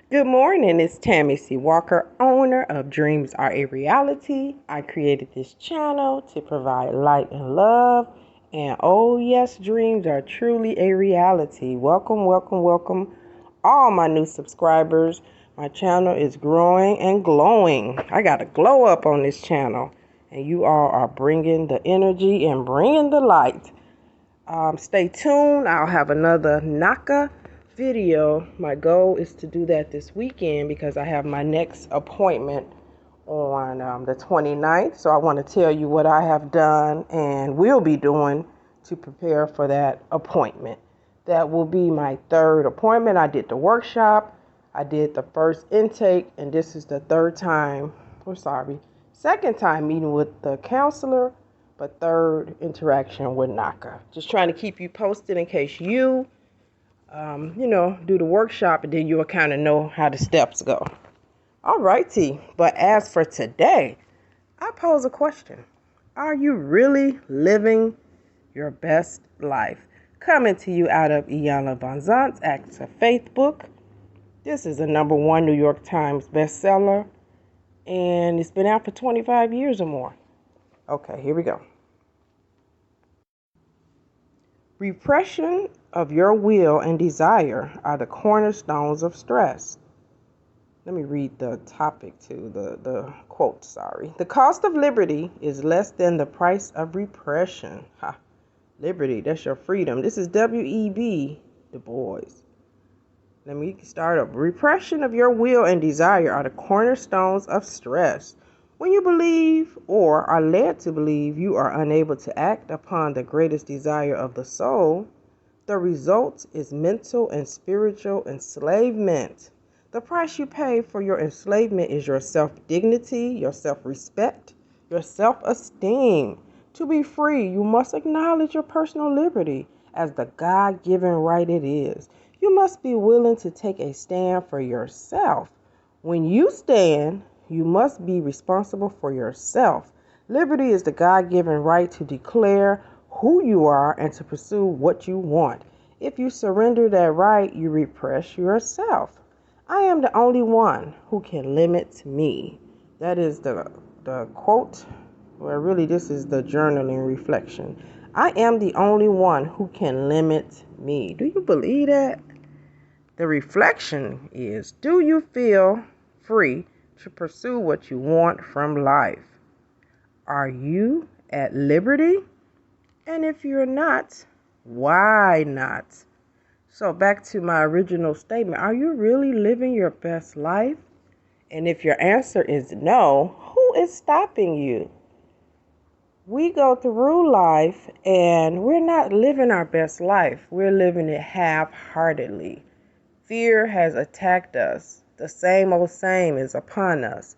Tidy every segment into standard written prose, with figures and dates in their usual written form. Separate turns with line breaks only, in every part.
Good morning, it's Tammy C. Walker, owner of Dreams Are a Reality. I created this channel to provide light and love. And oh, yes, dreams are truly a reality. Welcome, welcome, welcome, all my new subscribers. My channel is growing and glowing. I got a glow up on this channel. And you all are bringing the energy and bringing the light. Stay tuned. I'll have another Naka video. My goal is to do that this weekend because I have my next appointment on the 29th. So I want to tell you what I have done and will be doing to prepare for that appointment. That will be my third appointment. I did the workshop. I did the first intake, and this is the second time meeting with the counselor, but third interaction with Naka. Just trying to keep you posted in case you do the workshop, and then you'll kind of know how the steps go. All righty. But as for today, I pose a question. Are you really living your best life? Coming to you out of Iyanla Vanzant's Acts of Faith book. This is a #1 New York Times bestseller, and it's been out for 25 years or more. Okay, here we go. Repression of your will and desire are the cornerstones of stress. Let me read the topic too, the quote, sorry. The cost of liberty is less than the price of repression. Ha, liberty, that's your freedom. This is W.E.B. Du Bois. Let me start up. Repression of your will and desire are the cornerstones of stress. When you believe or are led to believe you are unable to act upon the greatest desire of the soul, the result is mental and spiritual enslavement. The price you pay for your enslavement is your self-dignity, your self-respect, your self-esteem. To be free, you must acknowledge your personal liberty as the God-given right it is. You must be willing to take a stand for yourself. When you stand, you must be responsible for yourself. Liberty is the God-given right to declare who you are and to pursue what you want. If you surrender that right, you repress yourself. I am the only one who can limit me. That is the quote. Well, really, this is the journaling reflection. I am the only one who can limit me. Do you believe that? The reflection is, do you feel free to pursue what you want from life? Are you at liberty? And if you're not, why not? So back to my original statement. Are you really living your best life? And if your answer is no, who is stopping you? We go through life and we're not living our best life. We're living it half-heartedly. Fear has attacked us. The same old same is upon us.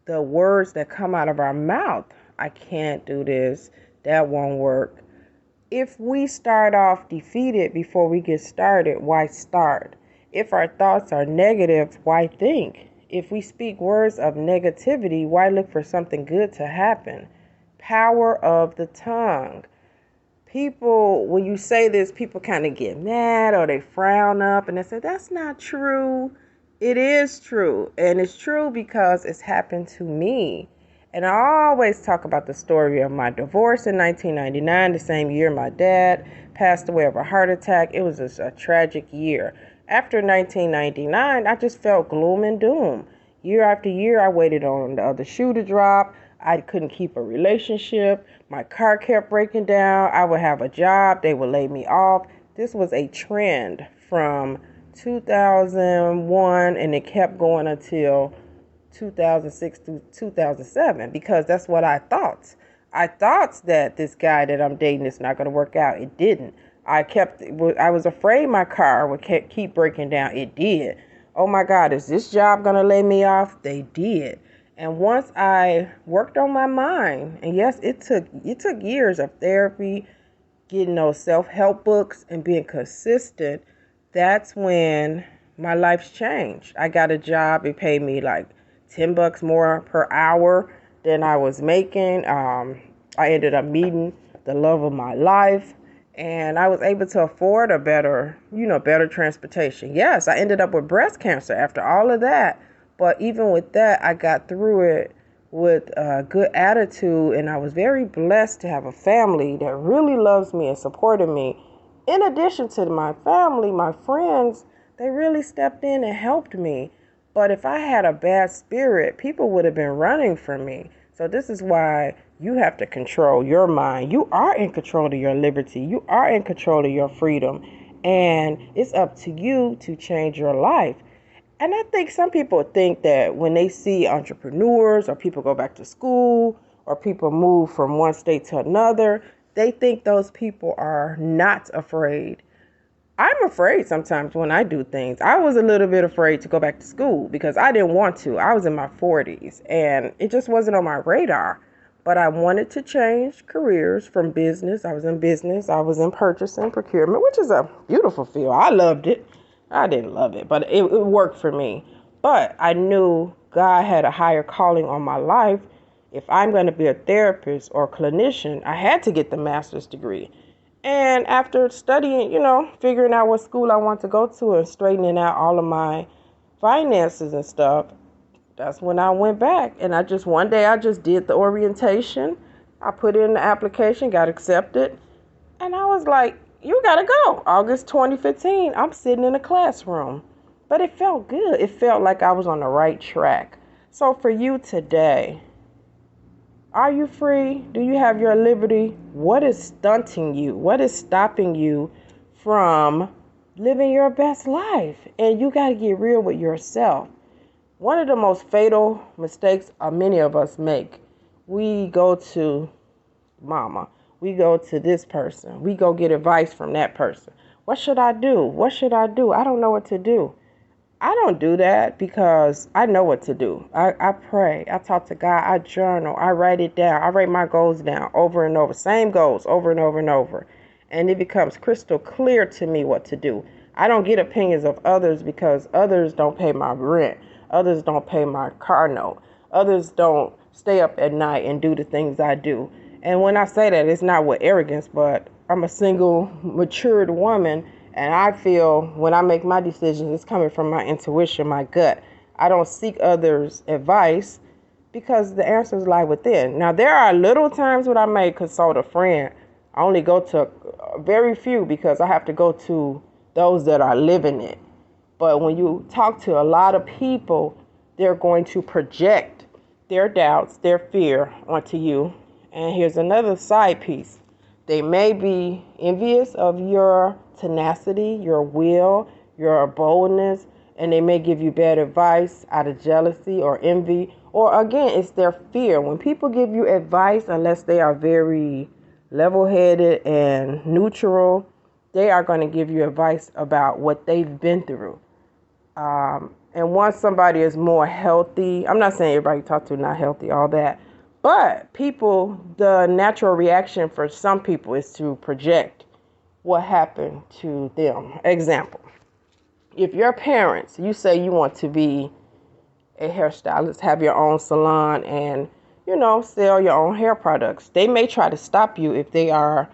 The words that come out of our mouth, I can't do this, that won't work. If we start off defeated before we get started, why start? If our thoughts are negative, why think? If we speak words of negativity, why look for something good to happen? Power of the tongue. People, when you say this, people kind of get mad or they frown up and they say, that's not true. It is true. And it's true because it's happened to me. And I always talk about the story of my divorce in 1999, the same year my dad passed away of a heart attack. It was a tragic year. After 1999, I just felt gloom and doom. Year after year, I waited on the other shoe to drop. I couldn't keep a relationship. My car kept breaking down. I would have a job. They would lay me off. This was a trend from 2001, and it kept going until 2006 to 2007 because that's what I thought. I thought that this guy that I'm dating is not going to work out. It didn't. I was afraid my car would keep breaking down. It did. Oh my God, is this job going to lay me off? They did. And once I worked on my mind, and yes, it took years of therapy, getting those self-help books and being consistent, that's when my life's changed. I got a job. It paid me like $10 more per hour than I was making. I ended up meeting the love of my life. and I was able to afford a better transportation. Yes, I ended up with breast cancer after all of that, but even with that, I got through it with a good attitude, and I was very blessed to have a family that really loves me and supported me. In addition to my family, my friends, they really stepped in and helped me. But if I had a bad spirit, people would have been running from me. So this is why you have to control your mind. You are in control of your liberty. You are in control of your freedom. And it's up to you to change your life. And I think some people think that when they see entrepreneurs or people go back to school or people move from one state to another, they think those people are not afraid. I'm afraid sometimes when I do things. I was a little bit afraid to go back to school because I didn't want to. I was in my 40s and it just wasn't on my radar. But I wanted to change careers from business. I was in business. I was in purchasing, procurement, which is a beautiful field. I loved it. I didn't love it, but it worked for me. But I knew God had a higher calling on my life. If I'm going to be a therapist or a clinician, I had to get the master's degree. And after studying, figuring out what school I want to go to and straightening out all of my finances and stuff, that's when I went back. And one day I just did the orientation. I put in the application, got accepted. And I was like, you got to go. August 2015, I'm sitting in a classroom. But it felt good. It felt like I was on the right track. So for you today, are you free? Do you have your liberty? What is stunting you? What is stopping you from living your best life? And you got to get real with yourself. One of the most fatal mistakes many of us make, we go to mama. We go to this person. We go get advice from that person. What should I do? What should I do? I don't know what to do. I don't do that because I know what to do. I pray. I talk to God. I journal. I write it down. I write my goals down over and over. Same goals over and over and over. And it becomes crystal clear to me what to do. I don't get opinions of others because others don't pay my rent. Others don't pay my car note. Others don't stay up at night and do the things I do. And when I say that, it's not with arrogance, but I'm a single, matured woman. And I feel when I make my decisions, it's coming from my intuition, my gut. I don't seek others' advice because the answers lie within. Now, there are little times when I may consult a friend. I only go to very few because I have to go to those that are living it. But when you talk to a lot of people, they're going to project their doubts, their fear onto you. And here's another side piece. They may be envious of your tenacity, your will, your boldness, and they may give you bad advice out of jealousy or envy. Or again, it's their fear. When people give you advice, unless they are very level-headed and neutral, they are going to give you advice about what they've been through. And once somebody is more healthy, I'm not saying everybody you talk to not healthy, all that. But the natural reaction for some people is to project what happened to them. Example, if your parents, you say you want to be a hairstylist, have your own salon and, sell your own hair products. They may try to stop you if they are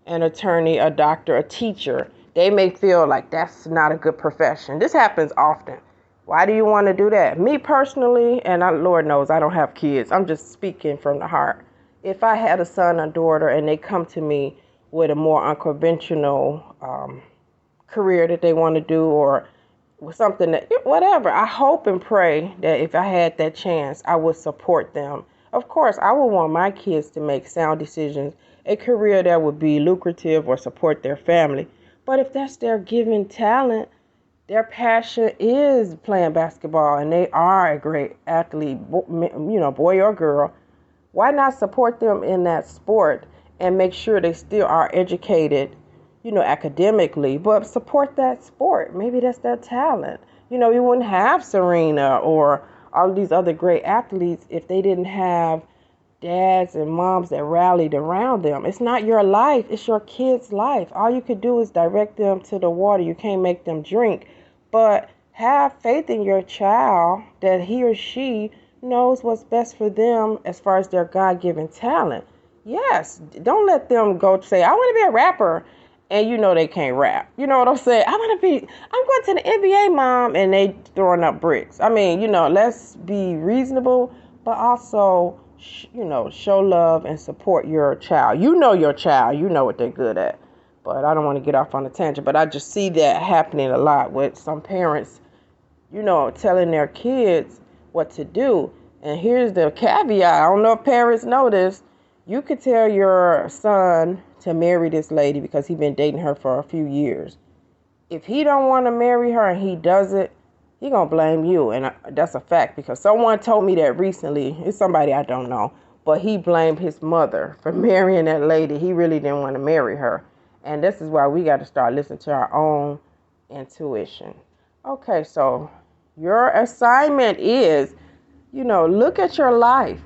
an attorney, a doctor, a teacher. They may feel like that's not a good profession. This happens often. Why do you want to do that? Me personally, and Lord knows I don't have kids. I'm just speaking from the heart. If I had a son or daughter and they come to me with a more unconventional career that they want to do or something that, whatever, I hope and pray that if I had that chance, I would support them. Of course, I would want my kids to make sound decisions, a career that would be lucrative or support their family. But if that's their given talent, their passion is playing basketball and they are a great athlete, boy or girl, why not support them in that sport and make sure they still are educated, academically, but support that sport? Maybe that's their talent. You wouldn't have Serena or all these other great athletes if they didn't have dads and moms that rallied around them. It's not your life, it's your kids' life. All you could do is direct them to the water. You can't make them drink. But have faith in your child that he or she knows what's best for them as far as their God-given talent. Yes, don't let them go say, I want to be a rapper. and you know they can't rap. You know what I'm saying? I'm going to the NBA, mom, and they throwing up bricks. I mean, let's be reasonable, but also, show love and support your child. You know your child. You know what they're good at. But I don't want to get off on a tangent, but I just see that happening a lot with some parents, telling their kids what to do. And here's the caveat. I don't know if parents know this. You could tell your son to marry this lady because he's been dating her for a few years. If he don't want to marry her and he does it, he gonna blame you. And that's a fact because someone told me that recently. It's somebody I don't know. But he blamed his mother for marrying that lady. He really didn't want to marry her. And this is why we got to start listening to our own intuition. Okay, so your assignment is, look at your life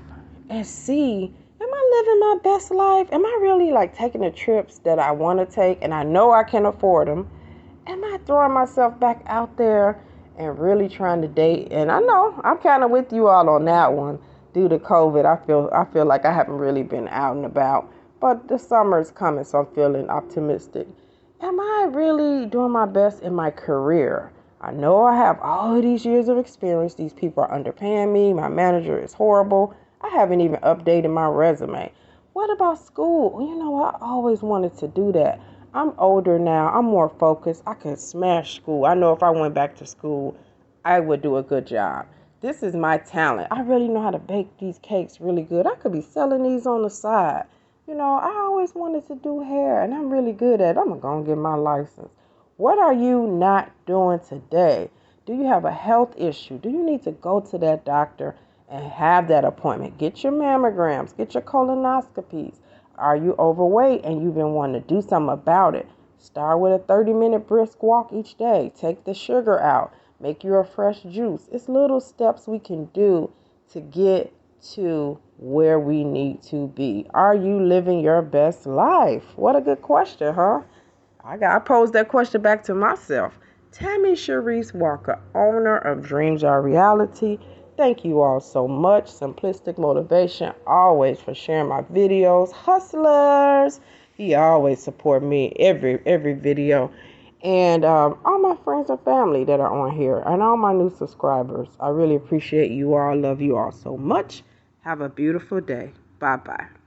and see, am I living my best life? Am I really like taking the trips that I want to take and I know I can afford them? Am I throwing myself back out there and really trying to date? And I know I'm kind of with you all on that one. Due to COVID, I feel like I haven't really been out and about. But the summer is coming, so I'm feeling optimistic. Am I really doing my best in my career? I know I have all of these years of experience. These people are underpaying me. My manager is horrible. I haven't even updated my resume. What about school? I always wanted to do that. I'm older now. I'm more focused. I can smash school. I know if I went back to school, I would do a good job. This is my talent. I really know how to bake these cakes really good. I could be selling these on the side. I always wanted to do hair, and I'm really good at it. I'm going to get my license. What are you not doing today? Do you have a health issue? Do you need to go to that doctor and have that appointment? Get your mammograms. Get your colonoscopies. Are you overweight and you've been wanting to do something about it? Start with a 30-minute brisk walk each day. Take the sugar out. Make you a fresh juice. It's little steps we can do to get to where we need to be. Are you living your best life? What a good question, huh? I posed that question back to myself. Tammy Sharice Walker, owner of Dreams Are Reality. Thank you all so much. Simplistic Motivation, always for sharing my videos. Hustlers, he always support me every video. And all my friends and family that are on here and all my new subscribers. I really appreciate you all. Love you all so much. Have a beautiful day. Bye-bye.